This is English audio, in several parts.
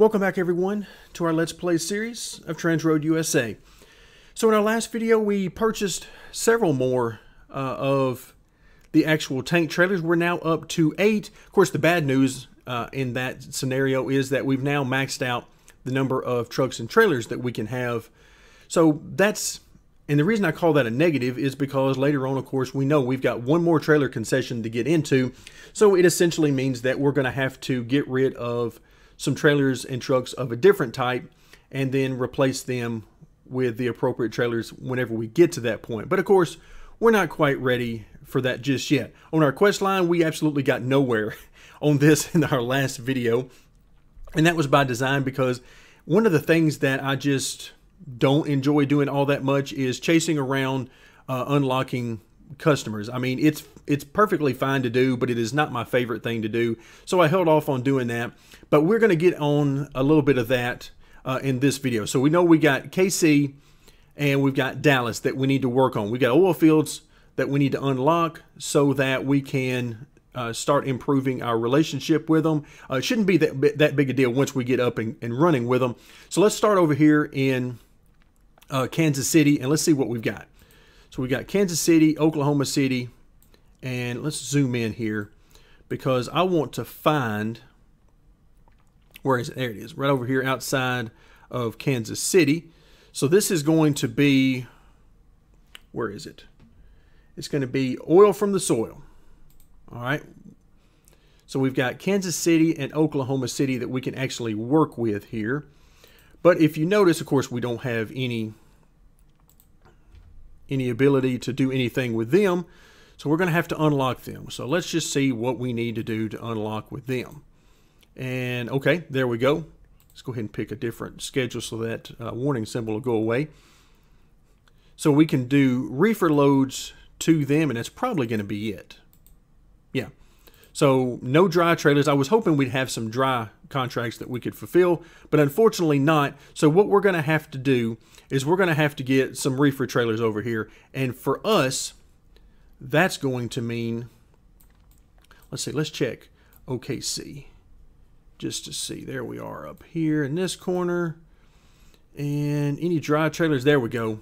Welcome back everyone to our Let's Play series of TransRoad USA. So in our last video we purchased several more of the actual tank trailers. We're now up to 8. Of course the bad news in that scenario is that we've now maxed out the number of trucks and trailers that we can have. So that's, and the reason I call that a negative is because later on of course we know we've got one more trailer concession to get into. So it essentially means that we're going to have to get rid of some trailers and trucks of a different type and then replace them with the appropriate trailers whenever we get to that point. But of course, we're not quite ready for that just yet. On our quest line, we absolutely got nowhere on this in our last video. And that was by design because one of the things that I just don't enjoy doing all that much is chasing around unlocking customers. I mean, it's perfectly fine to do, but it is not my favorite thing to do. So I held off on doing that. But we're going to get on a little bit of that in this video. So we know we got KC and we've got Dallas that we need to work on. We got oil fields that we need to unlock so that we can start improving our relationship with them. It shouldn't be that big a deal once we get up and running with them. So let's start over here in Kansas City and let's see what we've got. So we got Kansas City, Oklahoma City, and let's zoom in here because I want to find, where is it? There it is, right over here outside of Kansas City. So this is going to be, where is it? It's going to be oil from the soil. All right. So we've got Kansas City and Oklahoma City that we can actually work with here. But if you notice, of course, we don't have any ability to do anything with them. So we're going to have to unlock them. So let's just see what we need to do to unlock with them. And okay, there we go. Let's go ahead and pick a different schedule so that warning symbol will go away. So we can do reefer loads to them, and that's probably going to be it. Yeah. So no dry trailers. I was hoping we'd have some dry contracts that we could fulfill, but unfortunately not. So what we're going to have to do is we're going to have to get some reefer trailers over here. And for us, that's going to mean, let's see, let's check OKC. Just to see, there we are up here in this corner. And any dry trailers, there we go.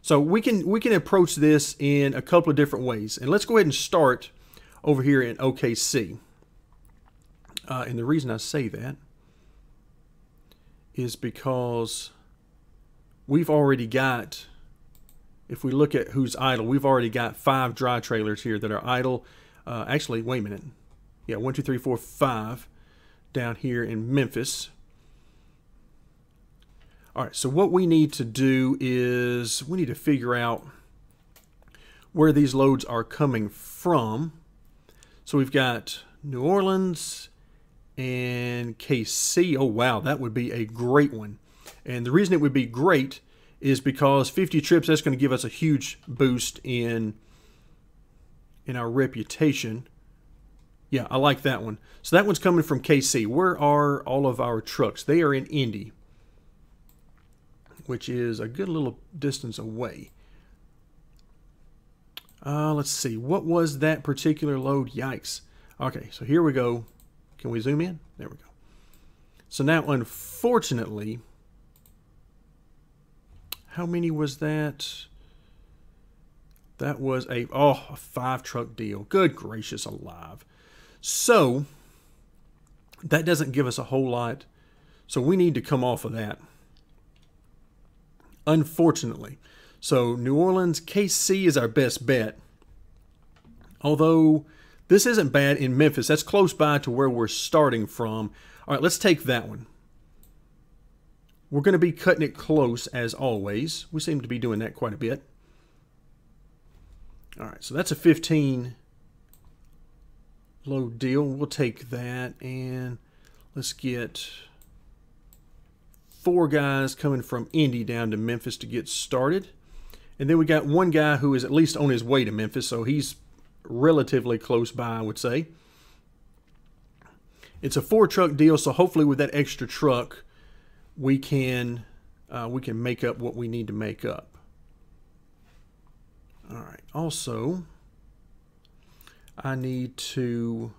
So we can approach this in a couple of different ways. And let's go ahead and start over here in OKC. And the reason I say that is because we've already got, if we look at who's idle, we've already got 5 dry trailers here that are idle. Actually, wait a minute. Yeah, 1, 2, 3, 4, 5 down here in Memphis. All right, so what we need to do is we need to figure out where these loads are coming from. So we've got New Orleans and KC. Oh, wow, that would be a great one. And the reason it would be great is because 50 trips, that's going to give us a huge boost in our reputation. Yeah, I like that one. So that one's coming from KC. Where are all of our trucks? They are in Indy, which is a good little distance away. Let's see. What was that particular load? Yikes. Okay, so here we go. Can we zoom in? There we go. So now, unfortunately, how many was that? That was a 5-truck deal. Good gracious alive. So that doesn't give us a whole lot. So we need to come off of that, unfortunately. So New Orleans, KC is our best bet. Although this isn't bad in Memphis. That's close by to where we're starting from. All right, let's take that one. We're going to be cutting it close as always. We seem to be doing that quite a bit. All right, so that's a 15 load deal. We'll take that and let's get 4 guys coming from Indy down to Memphis to get started. And then we got one guy who is at least on his way to Memphis, so he's relatively close by, I would say. It's a 4-truck deal, so hopefully with that extra truck we can make up what we need to make up. All right. Also, I need to,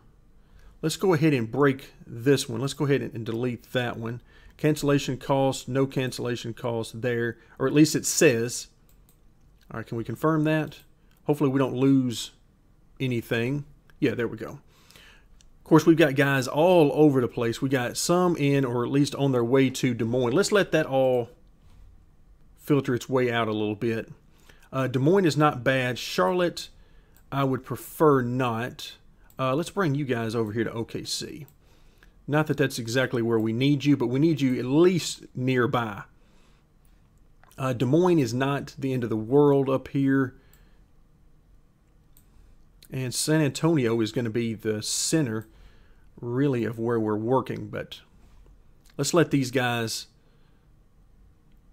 let's go ahead and break this one. Let's go ahead and delete that one. Cancellation cost, no cancellation cost there, or at least it says. All right, can we confirm that? Hopefully we don't lose anything. Yeah, there we go. Of course, we've got guys all over the place. We got some in, or at least on their way to Des Moines. Let's let that all filter its way out a little bit. Des Moines is not bad. Charlotte, I would prefer not. Let's bring you guys over here to OKC. Not that that's exactly where we need you, but we need you at least nearby. Des Moines is not the end of the world up here. And San Antonio is going to be the center, really, of where we're working. But let's let these guys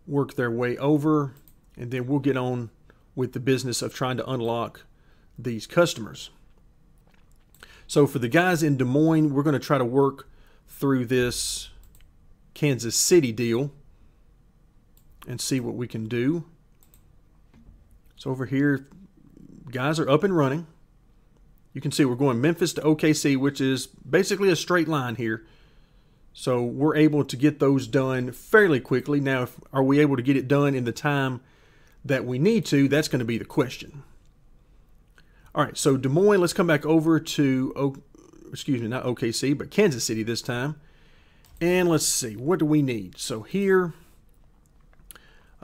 work their way over, and then we'll get on with the business of trying to unlock these customers. So for the guys in Des Moines, we're going to try to work through this Kansas City deal and see what we can do. So over here, guys are up and running. You can see we're going Memphis to OKC, which is basically a straight line here. So we're able to get those done fairly quickly. Now, are we able to get it done in the time that we need to? That's going to be the question. All right, so Des Moines, let's come back over to, excuse me, not OKC, but Kansas City this time. And let's see, what do we need? So here,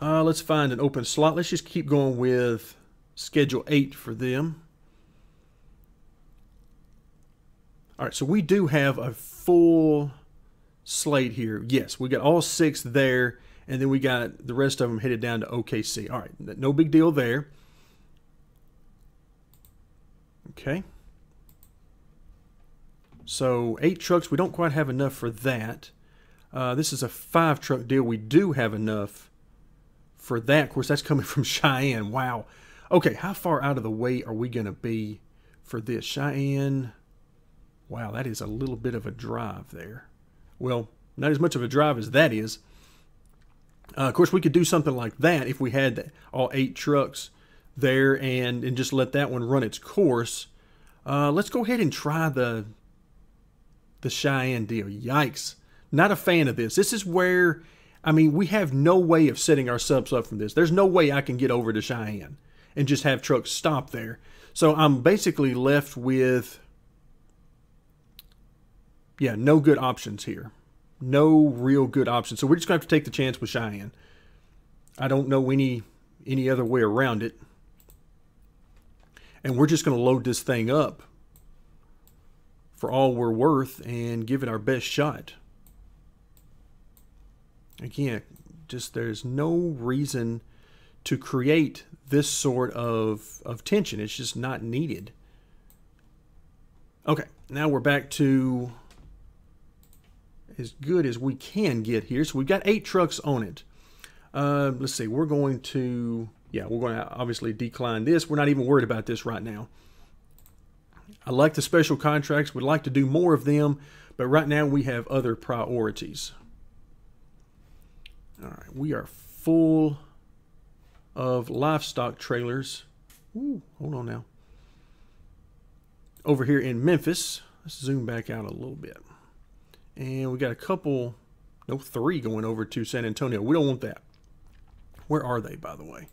let's find an open slot. Let's just keep going with schedule 8 for them. All right, so we do have a full slate here. Yes, we got all 6 there, and then we got the rest of them headed down to OKC. All right, no big deal there. Okay. So 8 trucks, we don't quite have enough for that. This is a 5-truck deal. We do have enough for that. Of course, that's coming from Cheyenne. Wow. Okay, how far out of the way are we going to be for this? Cheyenne. Wow, that is a little bit of a drive there. Well, not as much of a drive as that is. Of course, we could do something like that if we had all 8 trucks there and just let that one run its course. Let's go ahead and try the Cheyenne deal. Yikes. Not a fan of this. This is where, I mean, we have no way of setting ourselves up from this. There's no way I can get over to Cheyenne and just have trucks stop there. So I'm basically left with, yeah, no good options here. No real good options. So we're just going to have to take the chance with Cheyenne. I don't know any other way around it. And we're just going to load this thing up for all we're worth and give it our best shot. Again, just there's no reason to create this sort of tension. It's just not needed. Okay, now we're back to as good as we can get here. So we've got 8 trucks on it. Let's see, we're going to, yeah, we're going to obviously decline this. We're not even worried about this right now. I like the special contracts. We'd like to do more of them, but right now we have other priorities. All right, we are full of livestock trailers. Ooh, hold on now. Over here in Memphis, let's zoom back out a little bit. And we got a couple, no, 3 going over to San Antonio. We don't want that. Where are they, by the way?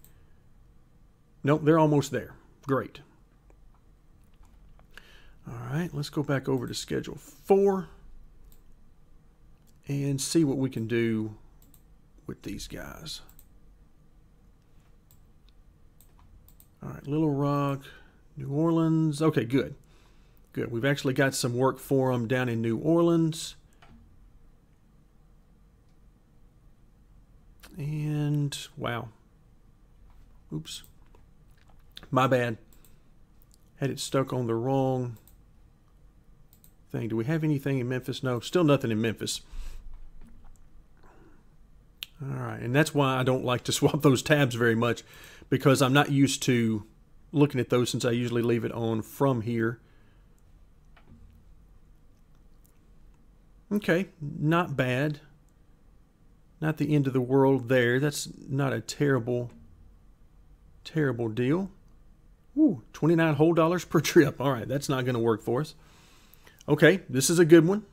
Nope, they're almost there. Great. All right, let's go back over to schedule 4 and see what we can do with these guys. All right, Little Rock, New Orleans. Okay, good. Good. We've actually got some work for them down in New Orleans. And, wow. Oops. My bad. Had it stuck on the wrong thing. Do we have anything in Memphis? No, still nothing in Memphis. All right, and that's why I don't like to swap those tabs very much, because I'm not used to looking at those since I usually leave it on from here. Okay, not bad. Not the end of the world there. That's not a terrible deal. Ooh, $29 whole per trip. All right, that's not going to work for us. Okay, this is a good one.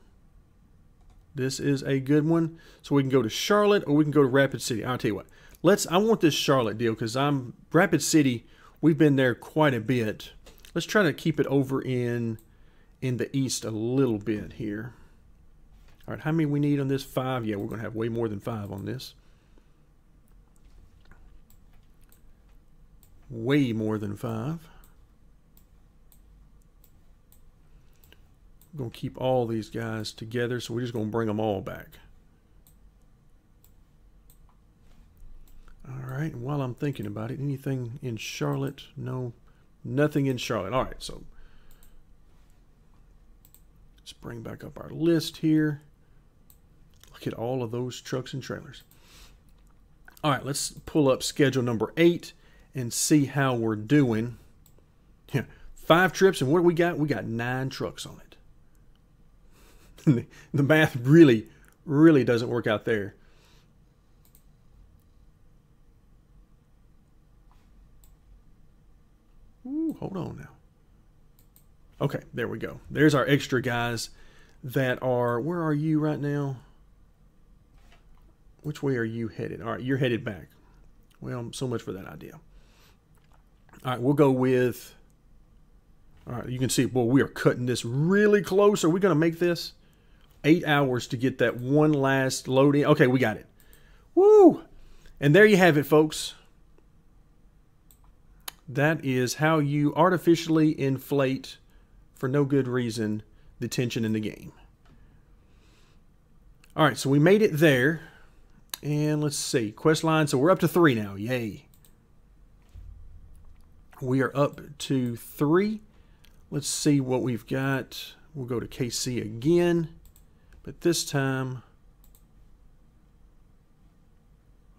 This is a good one. So we can go to Charlotte or we can go to Rapid City. I'll tell you what. I want this Charlotte deal because Rapid City, we've been there quite a bit. Let's try to keep it over in the east a little bit here. All right, how many we need on this? 5. Yeah, we're going to have way more than 5 on this. Way more than 5. We're going to keep all these guys together, so we're just going to bring them all back. All right, and while I'm thinking about it, anything in Charlotte? No, nothing in Charlotte. All right, so let's bring back up our list here. Look at all of those trucks and trailers. All right, let's pull up schedule number 8 and see how we're doing. Yeah, 5 trips, and what do we got? We got 9 trucks on it. The math really doesn't work out there. Ooh, hold on now. Okay, there we go. There's our extra guys that are, where are you right now? Which way are you headed? All right, you're headed back. Well, so much for that idea. All right, we'll go with, all right, you can see, well, we are cutting this really close. Are we going to make this? 8 hours to get that one last load in. Okay, we got it. Woo! And there you have it, folks. That is how you artificially inflate, for no good reason, the tension in the game. All right, so we made it there. And let's see. Questline, so we're up to 3 now. Yay. We are up to 3. Let's see what we've got. We'll go to KC again. But this time,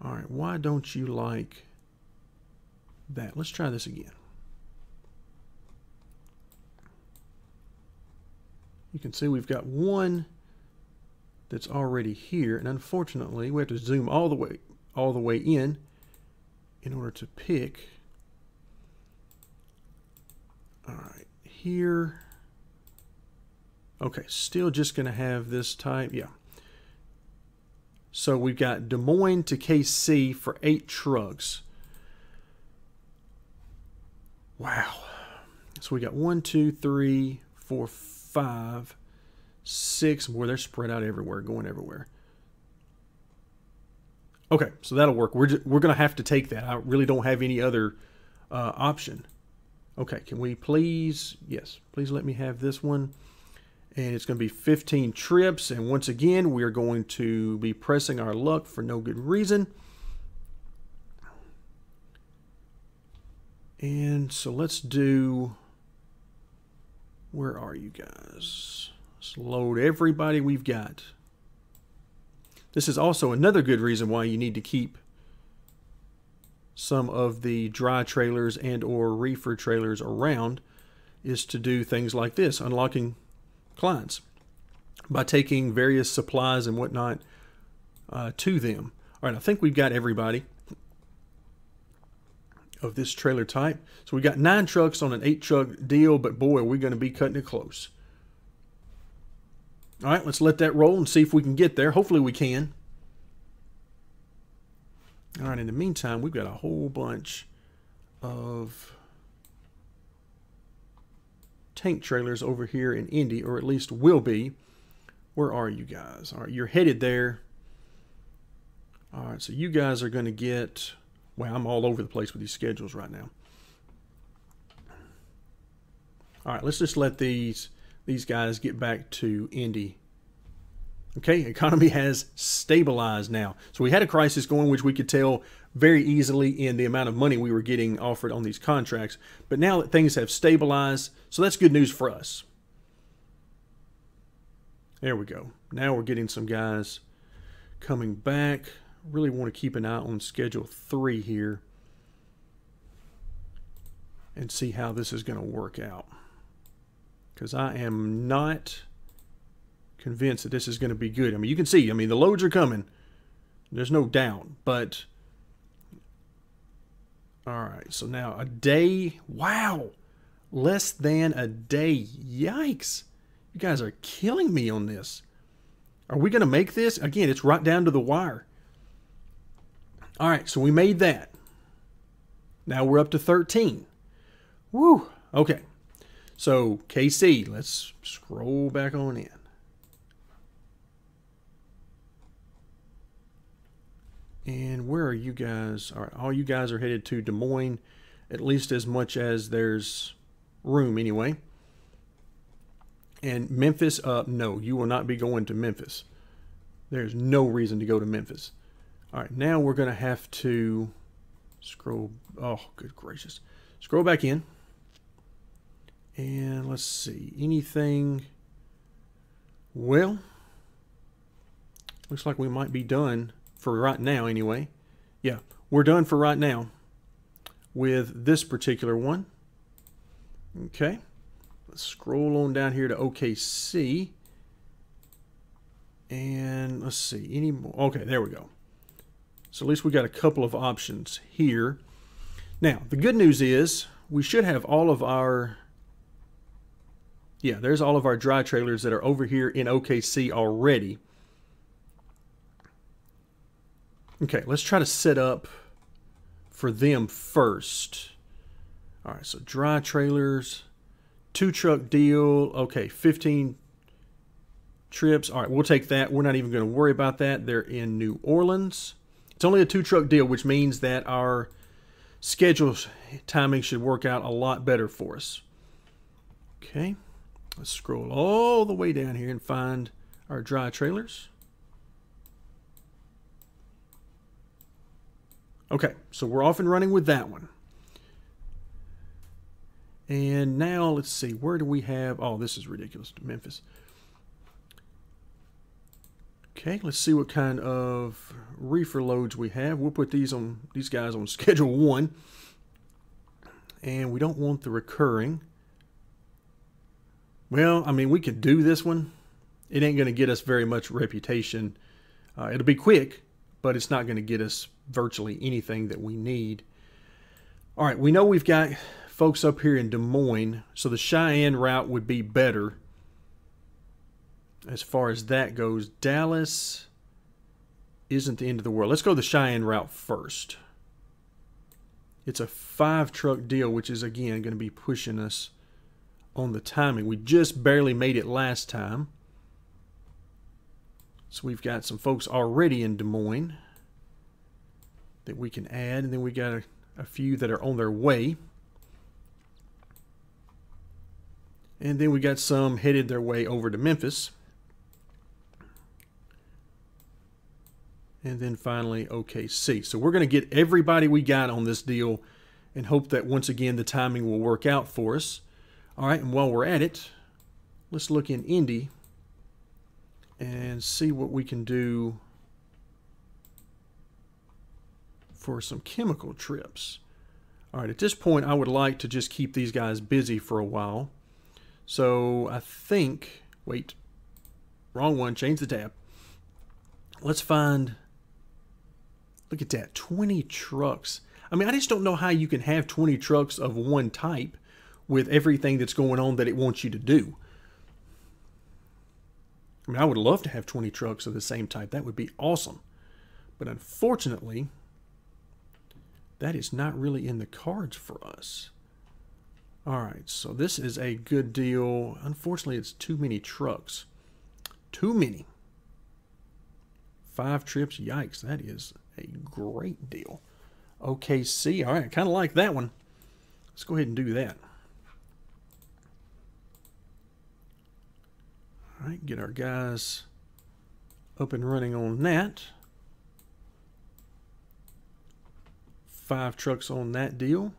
all right, why don't you like that? Let's try this again. You can see we've got one that's already here, and unfortunately, we have to zoom all the way in order to pick. All right, here. Okay, still just going to have this type. Yeah. So we've got Des Moines to KC for 8 trucks. Wow. So we got 1, 2, 3, 4, 5, 6. Boy, they're spread out everywhere, going everywhere. Okay, so that'll work. We're going to have to take that. I really don't have any other option. Okay, can we please? Yes, please let me have this one. And it's going to be 15 trips. And once again, we are going to be pressing our luck for no good reason. And so let's do, where are you guys? Let's load everybody we've got. This is also another good reason why you need to keep some of the dry trailers and or reefer trailers around, is to do things like this, unlocking clients by taking various supplies and whatnot to them. All right, I think we've got everybody of this trailer type. So we got 9 trucks on an 8 truck deal, but boy, are we going to be cutting it close. All right, let's let that roll and see if we can get there. Hopefully we can. All right, in the meantime, we've got a whole bunch of tank trailers over here in Indy, or at least will be. Where are you guys? All right, you're headed there. All right, so you guys are going to get, well, I'm all over the place with these schedules right now. All right, let's just let these guys get back to Indy. Okay, economy has stabilized now. So we had a crisis going, which we could tell very easily in the amount of money we were getting offered on these contracts. But now that things have stabilized, so that's good news for us. There we go. Now we're getting some guys coming back. Really want to keep an eye on schedule 3 here and see how this is going to work out. Because I am not convinced that this is going to be good. I mean, you can see, I mean, the loads are coming. There's no doubt. But, all right, so now a day. Wow. Less than a day. Yikes. You guys are killing me on this. Are we going to make this? Again, it's right down to the wire. All right, so we made that. Now we're up to 13. Woo! Okay. So, KC, let's scroll back on in. And where are you guys? All right, all you guys are headed to Des Moines, at least as much as there's room anyway. And Memphis, no, you will not be going to Memphis. There's no reason to go to Memphis. All right, now we're going to have to scroll. Oh, good gracious. Scroll back in. And let's see. Anything. Well, looks like we might be done for right now anyway. Yeah, we're done for right now with this particular one. Okay. Let's scroll on down here to OKC. And let's see. Any more? Okay, there we go. So at least we got a couple of options here. Now, the good news is we should have all of our, yeah, there's all of our dry trailers that are over here in OKC already. Okay, let's try to set up for them first. All right, so dry trailers, 2-truck deal. Okay, 15 trips. All right, we'll take that. We're not even going to worry about that. They're in New Orleans. It's only a 2-truck deal, which means that our schedule timing should work out a lot better for us. Okay, let's scroll all the way down here and find our dry trailers. Okay, so we're off and running with that one. And now let's see, where do we have, oh, this is ridiculous, Memphis. Okay, let's see what kind of reefer loads we have. We'll put these guys on schedule 1. And we don't want the recurring. Well, I mean, we could do this one. It ain't going to get us very much reputation. It'll be quick, but it's not going to get us virtually anything that we need. All right, we know we've got folks up here in Des Moines, so the Cheyenne route would be better. As far as that goes, Dallas isn't the end of the world. Let's go the Cheyenne route first. It's a 5-truck deal, which is, again, going to be pushing us on the timing. We just barely made it last time. So we've got some folks already in Des Moines that we can add. And then we got a few that are on their way. And then we got some headed their way over to Memphis. And then finally, OKC. So we're going to get everybody we got on this deal and hope that once again the timing will work out for us. All right, and while we're at it, let's look in Indy and see what we can do for some chemical trips. All right, at this point, I would like to just keep these guys busy for a while. So I think, wait, wrong one, change the tab. Let's find, look at that, 20 trucks. I mean, I just don't know how you can have 20 trucks of one type with everything that's going on that it wants you to do. I mean, I would love to have 20 trucks of the same type. That would be awesome. But unfortunately, that is not really in the cards for us. All right, so this is a good deal. Unfortunately, it's too many trucks. Too many. 5 trips, yikes, that is a great deal. OKC, all right, I kind of like that one. Let's go ahead and do that. All right, get our guys up and running on that. 5 trucks on that deal.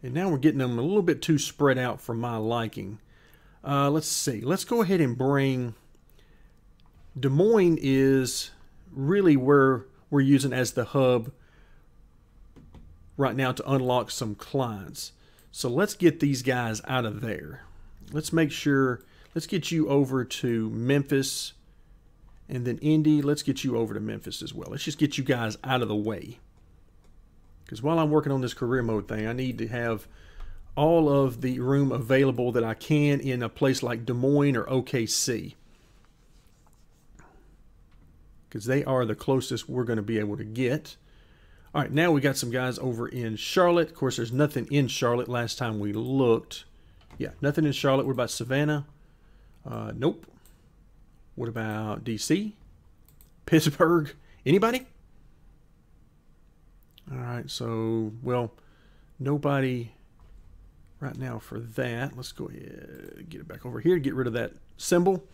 And now we're getting them a little bit too spread out for my liking. Let's see. Let's go ahead and bring... Des Moines is really where we're using as the hub right now to unlock some clients. So let's get these guys out of there. Let's make sure... Let's get you over to Memphis. And then Indy, let's get you over to Memphis as well. Let's just get you guys out of the way. Because while I'm working on this career mode thing, I need to have all of the room available that I can in a place like Des Moines or OKC, because they are the closest we're going to be able to get. All right, now we got some guys over in Charlotte. Of course, there's nothing in Charlotte last time we looked. Yeah, nothing in Charlotte. What about Savannah? Nope. What about DC? Pittsburgh? Anybody? All right, so, well, nobody right now for that. Let's go ahead and get it back over here. Get rid of that symbol.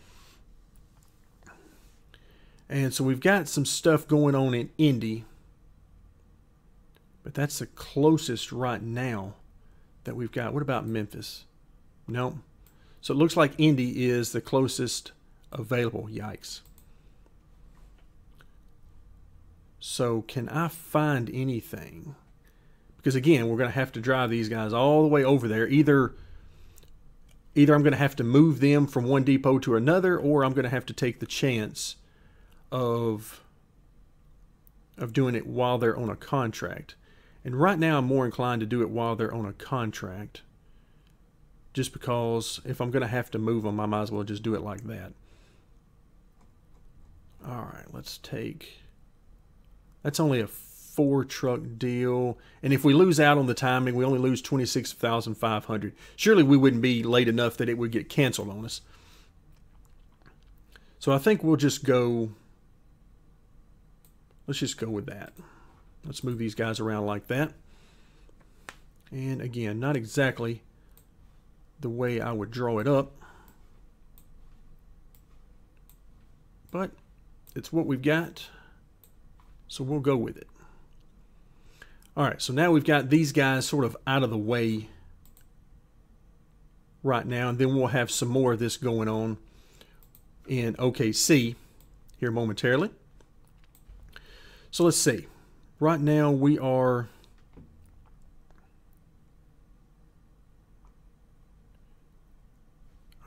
And so we've got some stuff going on in Indy. But that's the closest right now that we've got. What about Memphis? No. So it looks like Indy is the closest available. Yikes. So can I find anything? Because again, we're going to have to drive these guys all the way over there. Either I'm going to have to move them from one depot to another, or I'm going to have to take the chance of doing it while they're on a contract. And right now I'm more inclined to do it while they're on a contract, just because if I'm going to have to move them, I might as well just do it like that. All right, let's take, that's only a 4-truck deal. And if we lose out on the timing, we only lose 26,500. Surely we wouldn't be late enough that it would get canceled on us. So I think we'll just go, let's just go with that. Let's move these guys around like that. And again, not exactly the way I would draw it up, but it's what we've got, so we'll go with it. All right, so now we've got these guys sort of out of the way right now, and then we'll have some more of this going on in OKC here momentarily. So let's see. Right now we are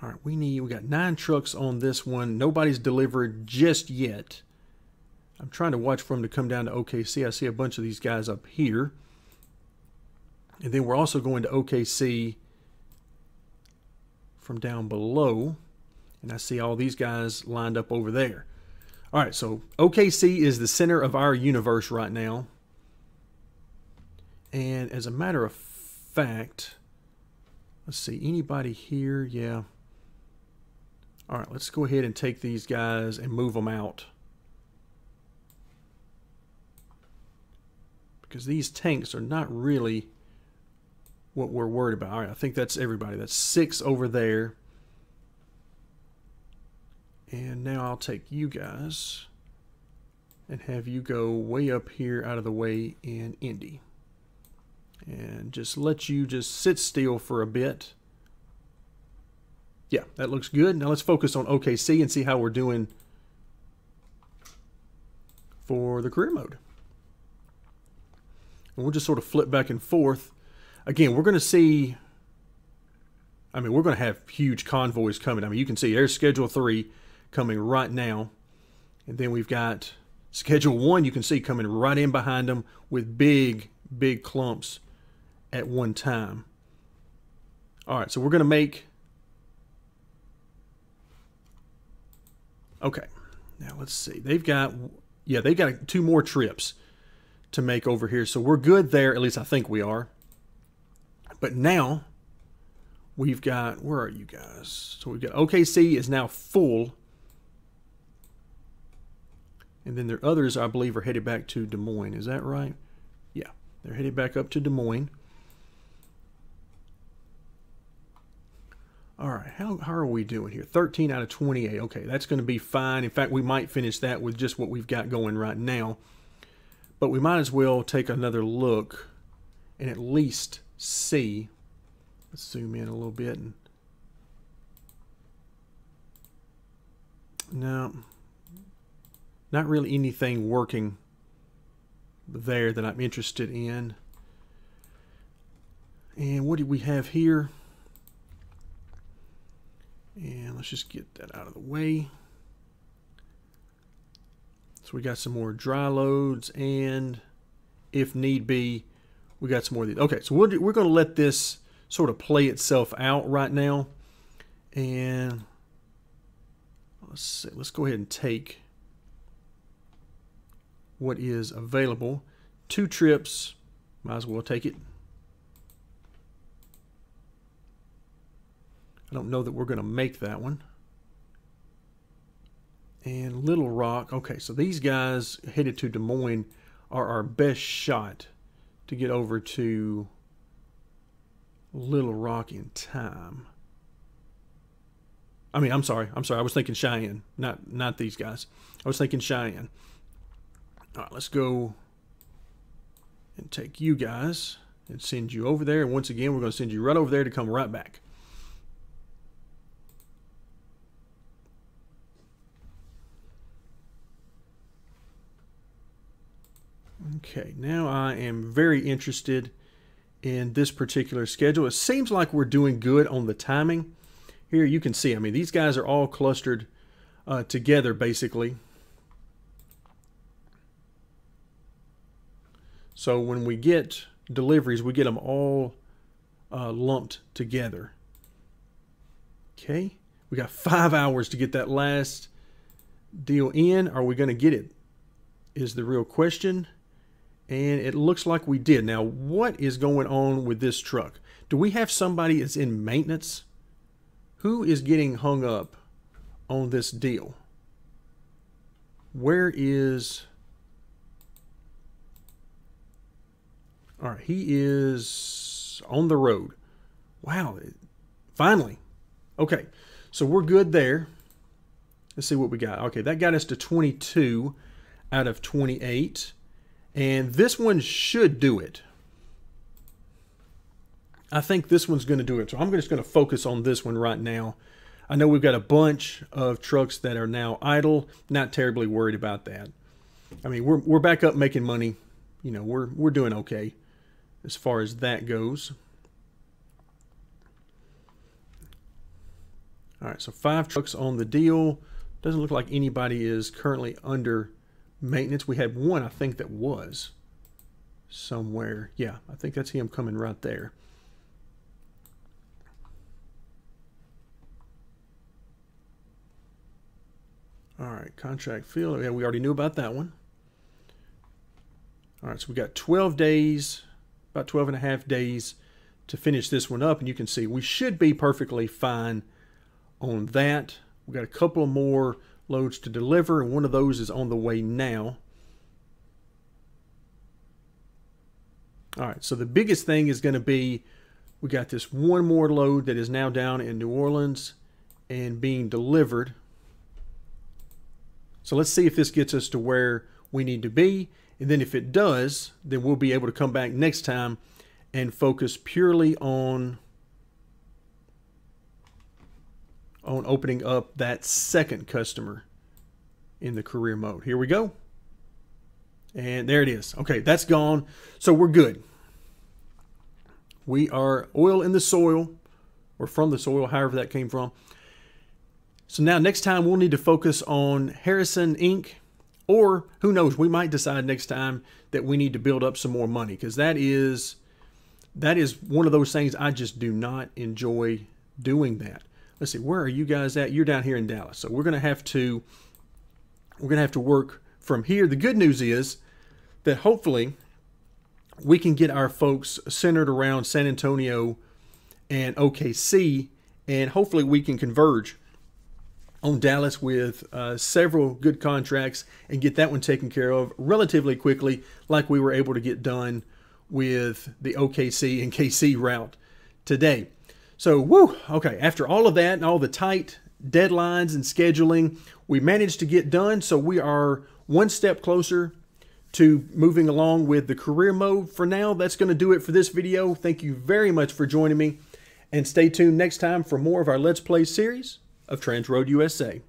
all right, we got 9 trucks on this one. Nobody's delivered just yet. I'm trying to watch for them to come down to OKC. I see a bunch of these guys up here. And then we're also going to OKC from down below. And I see all these guys lined up over there. All right, so OKC is the center of our universe right now. And as a matter of fact, let's see, anybody here? Yeah. All right, let's go ahead and take these guys and move them out, because these tanks are not really what we're worried about. All right, I think that's everybody. That's 6 over there. And now I'll take you guys and have you go way up here out of the way in Indy. And just let you just sit still for a bit. Yeah, that looks good. Now let's focus on OKC and see how we're doing for the career mode. And we'll just sort of flip back and forth. Again, we're going to see, I mean, we're going to have huge convoys coming. I mean, you can see there's Schedule 3 coming right now. And then we've got Schedule 1, you can see coming right in behind them with big, big clumps at one time. All right, so we're going to make, okay, now let's see. They've got 2 more trips to make over here. So we're good there, at least I think we are. But now we've got, where are you guys? So we've got OKC is now full. And then their others, I believe, are headed back to Des Moines. Is that right? Yeah, they're headed back up to Des Moines. All right, how are we doing here? 13 out of 28. Okay, that's going to be fine. In fact, we might finish that with just what we've got going right now. But we might as well take another look and at least see. Let's zoom in a little bit. No, not really anything working there that I'm interested in. And what do we have here? And let's just get that out of the way. So we got some more dry loads, and if need be, we got some more of these. Okay, so we're going to let this sort of play itself out right now. And let's see, let's go ahead and take what is available. 2 trips, might as well take it. I don't know that we're going to make that one. And Little Rock, okay, so these guys headed to Des Moines are our best shot to get over to Little Rock in time. I mean, I'm sorry. I was thinking Cheyenne, not these guys. I was thinking Cheyenne. All right, let's go and take you guys and send you over there. And once again, we're going to send you right over there to come right back. Okay, now I am very interested in this particular schedule. It seems like we're doing good on the timing. Here you can see, I mean, these guys are all clustered together basically. So when we get deliveries, we get them all lumped together. Okay, we got 5 hours to get that last deal in. Are we going to get it? Is the real question. And it looks like we did. Now, what is going on with this truck? Do we have somebody that's in maintenance? Who is getting hung up on this deal? Where is... All right, he is on the road. Wow, finally. Okay, so we're good there. Let's see what we got. Okay, that got us to 22 out of 28. And this one should do it. I think this one's going to do it. So I'm just going to focus on this one right now. I know we've got a bunch of trucks that are now idle. Not terribly worried about that. I mean, we're back up making money. You know, we're doing okay as far as that goes. All right, so 5 trucks on the deal. Doesn't look like anybody is currently under maintenance. We had one, I think, that was somewhere. Yeah, I think that's him coming right there. All right, contract field. Yeah, we already knew about that one. All right, so we got 12 days, about 12 and a half days to finish this one up. And you can see we should be perfectly fine on that. We got a couple more loads to deliver, and one of those is on the way now. All right, so the biggest thing is going to be we got this one more load that is now down in New Orleans and being delivered. So let's see if this gets us to where we need to be, and then if it does, then we'll be able to come back next time and focus purely on opening up that second customer in the career mode. Here we go. And there it is. Okay, that's gone. So we're good. We are oil in the soil, or from the soil, however that came from. So now next time we'll need to focus on Harrison Inc. Or who knows, we might decide next time that we need to build up some more money, because that is one of those things I just do not enjoy doing that. Let's see, where are you guys at? You're down here in Dallas. So we're gonna have to work from here. The good news is that hopefully we can get our folks centered around San Antonio and OKC, and hopefully we can converge on Dallas with several good contracts and get that one taken care of relatively quickly, like we were able to get done with the OKC and KC route today. So, woo, okay, after all of that and all the tight deadlines and scheduling, we managed to get done. So we are one step closer to moving along with the career mode. For now, that's going to do it for this video. Thank you very much for joining me, and stay tuned next time for more of our Let's Play series of TransRoad USA.